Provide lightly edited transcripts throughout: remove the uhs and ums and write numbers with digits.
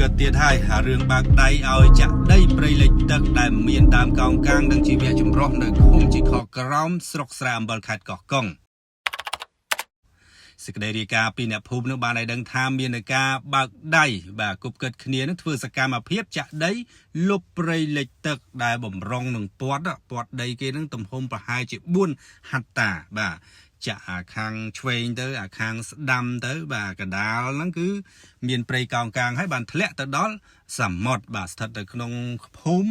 เกิดเตียดให้หาเรื่องบากใดเอาจะได้ปริเล็กตักได้เมียนตามกองกลางดังชีวิตจุมรอในคุ้มจิคอกร้อมสรกสรามบอลขัดกอกกงสกเดริกาปีเนภูมินบานในดังทามเมียนกาบากได้บากกุบเกิดเขียนนักធ្វើសកម្មភាពจะได้លុបព្រៃលិចទឹកដែលបំរុងនឹងពាត់ដីគេនឹងទំហំប្រហែលជា4ហត្ថតាបាទจะอาคังឆ្វេងទៅអាខាងស្ដាំទៅបាទកដាលហ្នឹងគឺមានព្រៃកោងកាងហើយបានធ្លាក់ទៅដល់សមុទ្របាទស្ថិតនៅក្នុងភូមិ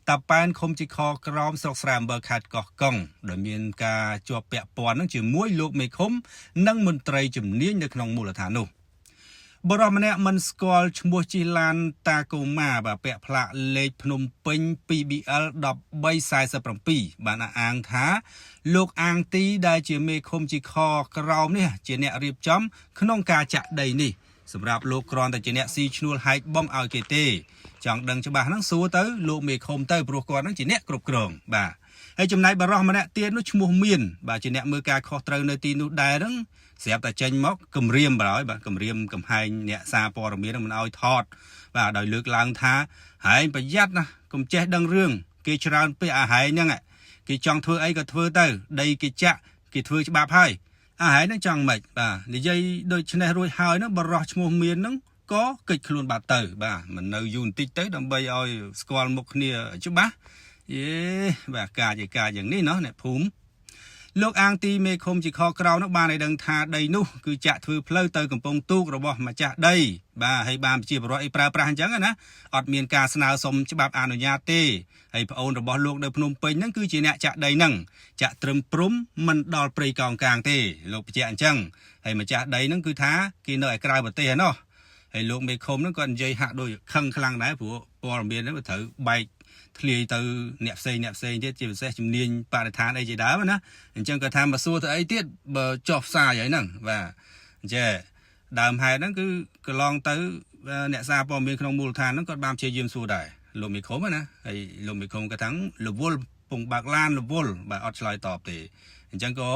តាប៉ែនឃុំជីខក្រោមស្រុកស្រែអំបលខេត្តកោះកុងដែលមានការជាប់ពាក់ព័ន្ធនឹងជាមួយលោកមេឃុំនិងមន្ត្រីជំនាញនៅក្នុងមូលដ្ឋាននោះបរិមម្នាក់មិនស្គាល់ឈ្មោះជីឡានតាកូម៉ាបាទពាក់ផ្លាកលេខភ្នំពេញ 2BL 1347បានអាងថាលោកអាងទីដែលជាមេឃុំជីខក្រោមនេះជាអ្នករៀបចំក្នុងការចាក់ដីនេះសម្រាប់លោកគ្រាន់តែជាអ្នកស៊ីឈ្នួលហែកបងឲ្យគេទេចង់ដឹងច្បាស់ហ្នឹងសួរទៅលោកមេឃុំទៅព្រោះគាត់ហ្នឹងជាអ្នកគ្រប់គ្រងបាទហើយចំណែកបរិមម្នាក់ទៀតនោះឈ្មោះមានបាទជាអ្នកមើលការខុសត្រូវនៅទីនោះដែរហ្នឹងស្រាប់តែចេញមកគម្រាមបើហើយបាទគម្រាមកំហែងអ្នកសារព័ត៌មាននឹងមិនឲ្យថតបាទដោយលើកឡើងថាហែងប្រយ័ត្នណាកុំចេះដឹងរឿងគេច្រើនពេកអាហែងហ្នឹងគេចង់ធ្វើអីក៏ធ្វើទៅដីគេចាក់គេធ្វើច្បាប់ហើយអាហែងហ្នឹងចង់មិនបាទនិយាយដូចនេះរួចហើយហ្នឹងបរោះឈ្មោះមានហ្នឹងក៏កិច្ចខ្លួនបាត់ទៅបាទមិននៅយូរបន្តិចទៅដើម្បីឲ្យស្គាល់មុខគ្នាច្បាស់យេបាទការយ៉ាងនេះเนาะអ្នកភូមិលោកអាងទីមេឃុំជីខក្រៅនោះបានឲ្យដឹងថាដីនោះគឺចាក់ធ្វើផ្លូវទៅកំពង់ទូករបស់ម្ចាស់ដីបាទហើយបានជាបរិវត្តអីប្រើប្រាស់អញ្ចឹងណាអត់មានការស្នើសុំច្បាប់អនុញ្ញាតទេហើយប្អូនរបស់លោកនៅភ្នំពេញហ្នឹងគឺជាអ្នកចាក់ដីហ្នឹងចាក់ត្រឹមព្រំមិនដល់ព្រៃកោងកាងទេលោកបញ្ជាក់អញ្ចឹងហើយម្ចាស់ដីហ្នឹងគឺថាគេនៅឯក្រៅប្រទេសហ្នឹងហើយលោកមេឃុំហ្នឹងគាត់និយាយហាក់ដូចខឹងខ្លាំងដែរព្រោះព័ត៌មានហ្នឹងវាត្រូវបែកធ្លាយទៅអ្នកផ្សេងទៀតជាពិសេសជំនាញបរិស្ថានអីជាដើមណាអញ្ចឹងគាត់ថាមកសួរទៅអីទៀតបើចុះផ្សាយហើយហ្នឹងបាទអញ្ចឹងដើមហេតុហ្នឹងគឺកន្លងទៅអ្នកសារព័ត៌មានក្នុងមូលដ្ឋានហ្នឹងគាត់បានព្យាយាមសួរដែរលោកមេឃុំណាហើយលោកមេឃុំគាត់ថារវល់ពងបាក់ឡានរវល់បាទអត់ឆ្លើយតបទេអញ្ចឹងក៏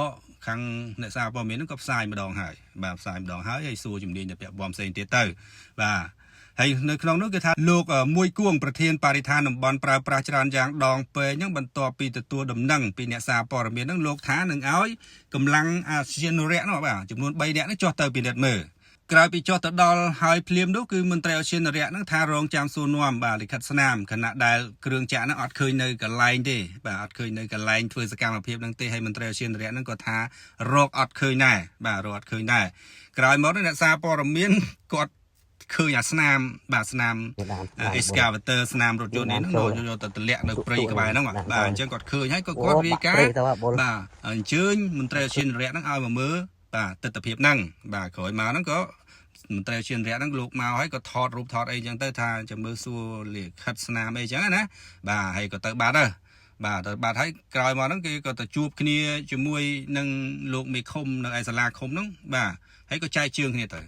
ខាងអ្នកសារព័ត៌មានហ្នឹងក៏ផ្សាយម្ដងហើយបាទផ្សាយម្ដងហើយសួរជំនាញទៅពាក់ព័ន្ធផ្សេងទៀតទៅបាទហើយនៅក្នុងនោះគឺថាលោកមួយគួងប្រធានបរិស្ថានតំបន់ប្រើប្រាស់ច្រើនយ៉ាងដងពេកហ្នឹងបន្ទាប់ពីទទួលដំណឹងពីអ្នកសារព័ត៌មានហ្នឹងលោកថានឹងឲ្យកម្លាំងអាស៊ានរៈនោះបាទចំនួន3នាក់នេះចុះទៅពិនិត្យមើលក្រោយពីចុះទៅដល់ហើយភ្លាមនោះគឺមន្ត្រីអាស៊ានរៈហ្នឹងថារងចាំសួរនាំបាទលិខិតស្នាមខណៈដែលគ្រឿងចាក់ហ្នឹងអត់ឃើញនៅកន្លែងទេបាទអត់ឃើញនៅកន្លែងធ្វើសកម្មភាពហ្នឹងទេហើយមន្ត្រីអាស៊ានរៈហ្នឹងក៏ថារកអត់ឃើញដែរបាទរកអត់ឃើញដែរក្រោយមកអ្នកសារព័ត៌មានគាត់ឃើញអាស្នាមបាទស្នាម excavator ស្នាមរថយន្តនេះហ្នឹងយកទៅទម្លាក់នៅព្រៃក្បែរហ្នឹងបាទអញ្ចឹងគាត់ឃើញហើយគាត់រាយការណ៍បាទអញ្ជើញមន្ត្រីអាស៊ានរៈហ្នឹងឲ្យមកមើលបាទទស្សនវិជ្ជាហ្នឹងបាទក្រោយមកហ្នឹងក៏មន្ត្រីអាស៊ានរៈហ្នឹងលោកមកហើយក៏ថតរូបថតអីអញ្ចឹងទៅថាចាំមើលសួរលិខិតស្នាមអីអញ្ចឹងណាបាទហើយក៏ទៅបាត់ទៅបាទទៅបាត់ហើយក្រោយមកហ្នឹងគេក៏ទៅជួបគ្នាជាមួយនឹងលោកមេឃុំនៅឯសាលាឃុំហ្នឹងបាទហើយក៏ចែកជើងគ្នាទៅ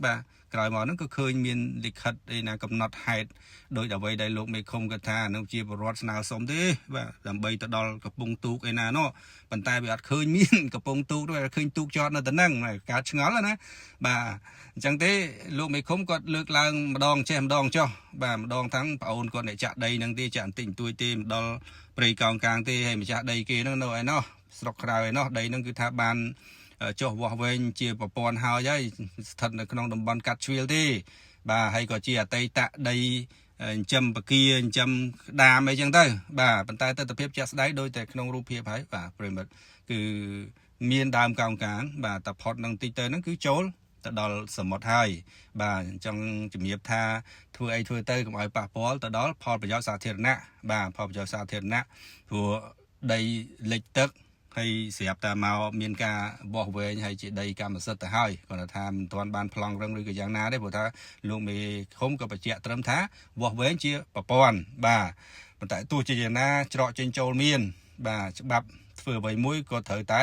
បាទក្រោយមកហ្នឹងក៏ឃើញមានលិខិតឯណាកំណត់ហេតុដោយអ្វីដែលលោកមេឃុំគាត់ថានឹងជាបរិវត្តស្នើសុំទេបាទដើម្បីទៅដល់កំពង់ទូកឯណានោះប៉ុន្តែវាអត់ឃើញមានកំពង់ទូកទេឃើញទូកចតនៅតែហ្នឹងការឆ្ងល់ណាបាទអញ្ចឹងទេលោកមេឃុំគាត់លើកឡើងម្ដងចេះម្ដងចុះបាទម្ដងទាំងប្អូនគាត់អ្នកចាក់ដីហ្នឹងទេចាក់បន្តិចបន្តួចទេមិនដល់ព្រៃកោងកាងទេហើយម្ចាស់ដីគេហ្នឹងនៅឯណោះស្រុកក្រៅឯណោះដីហ្នឹងគឺថាបានចុះវាស់វែងជាប្រព័ន្ធហើយស្ថិតនៅក្នុងតំបន់កាត់ជ្រៀលទេបាទហើយក៏ជាអតីតដីចិញ្ចឹមបកាចិញ្ចឹមក្តាមអីចឹងទៅបាទប៉ុន្តែទស្សនវិជ្ជាជាក់ស្ដែងដោយតែក្នុងរូបភាពហើយបាទប្រិមិត្តគឺមានដើមកោងកាងបាទតែផុតនឹងតិចទៅហ្នឹងគឺចូលទៅដល់សមុទ្រហើយបាទអញ្ចឹងជំរាបថាធ្វើអីធ្វើទៅកុំឲ្យប៉ះពាល់ទៅដល់ផលប្រយោជន៍សាធារណៈបាទផលប្រយោជន៍សាធារណៈព្រោះដីលិចទឹកហើយស្រាប់តែមកមានការវាស់វែងហើយជាដីកម្មសិទ្ធិទៅហើយគាត់ថាមិនទាន់បានប្លង់រឹងឬក៏យ៉ាងណាទេព្រោះថាលោកមេឃុំក៏បញ្ជាក់ត្រឹមថាវាស់វែងជាប្រព័ន្ធបាទប៉ុន្តែទោះជាយ៉ាងណាច្រកចេញចូលមានបាទច្បាប់ធ្វើអ្វីមួយក៏ត្រូវតែ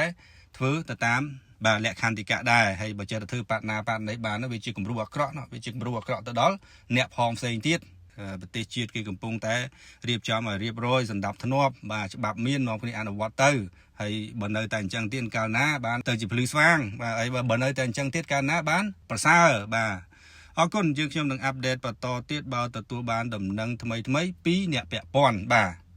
ធ្វើទៅតាមបាទលក្ខន្តិកៈដែរហើយបើចេះតែធ្វើបាត់ណាបានវាជាគំរូអាក្រក់វាជាគំរូអាក្រក់ទៅដល់អ្នកផងផ្សេងទៀតប្រទេសជាតិគេកំពុងតែរៀបចំឲ្យរៀបរយសម្ដាប់ធ្នាប់បាទច្បាប់មាននាំគ្នាអនុវត្តទៅហើយបើនៅតែអញ្ចឹងទៀតកាលណាបានទៅជាភ្លឺស្វាងបាទហើយបើនៅតែអញ្ចឹងទៀតកាលណាបានប្រសើរបាទ អរគុណយើងខ្ញុំនឹងអាប់ដេតបន្តទៀតបើទទួលបានដំណឹងថ្មីពីអ្នកពាក់ព័ន្ធបាទ